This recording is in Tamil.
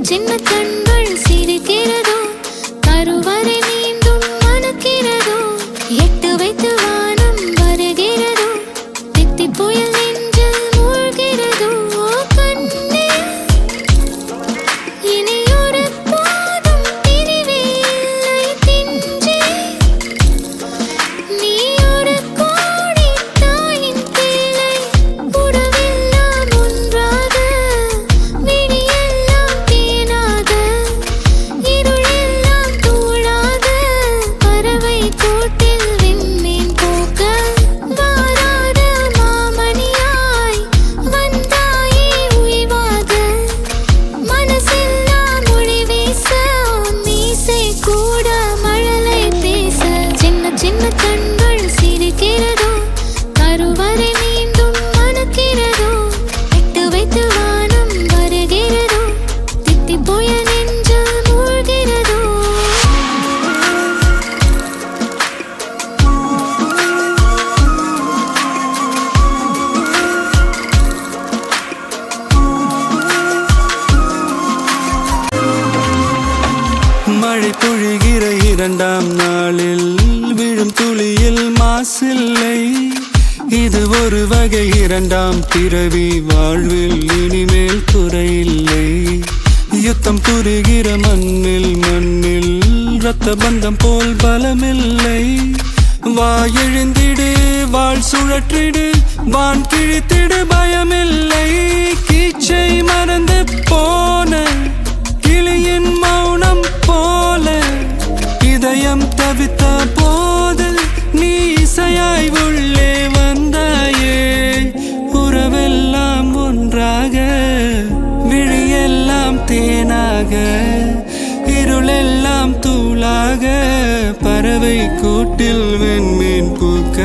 சின்ன கண்கள் சிரிக்கிறதோ கருவறை மீண்டும் மணக்கிறதோ எட்டு வைத்து வானம் வருகிறதோ தித்தி புயல் நெஞ்சில் மூழ்கிறதோ கண்ணே இனியொரு போதும் பிரிவே இல்லை தின்றே நீ ஒரு கோடி தாயின் பிள்ளை உறவெல்லாம் ஒன்றாக விழியெல்லாம் தேனாக இருளெல்லாம் தூளாக பறவை கூட்டில் விண்மீன் போக்க வாராத மாமணியாய் வந்தாயே உய்வாக மனசெல்லாம் மொழி வீச மீசை கூட மழலை பேச சின்ன சின்ன கண்கள் சிரிக்கிறதோ கருவறை மீண்டும் மணக்கிறதோ எட்டு வைத்து வானம் வருகிறதோ தித்தி புயல் நெஞ்சில் மூழ்கிறதோ மழை பொழிகிற இரண்டாம் நாளில் விழும் துளியில் மாசில்லை இது ஒரு வகை இரண்டாம் பிறவி வாழ்வில் இனிமேல் குறையில்லை யுத்தம் புரிகிற மண்ணில் இரத்த பந்தம் போல் பலமில்லை வா எழுந்திடு வாழ் சுழற்றிடு வான் கிழித்திடு பயமில்லை கீச்சை மறந்து போன கிளியின் மௌனம் போல இதயம் தவித்த போது நீ இசையாய் உள்ளே வந்தாயே உறவெல்லாம் ஒன்றாக விழியெல்லாம் தேனாக இருளெல்லாம் தூளாக பறவை கூட்டில் வெண்மீன் பூக்க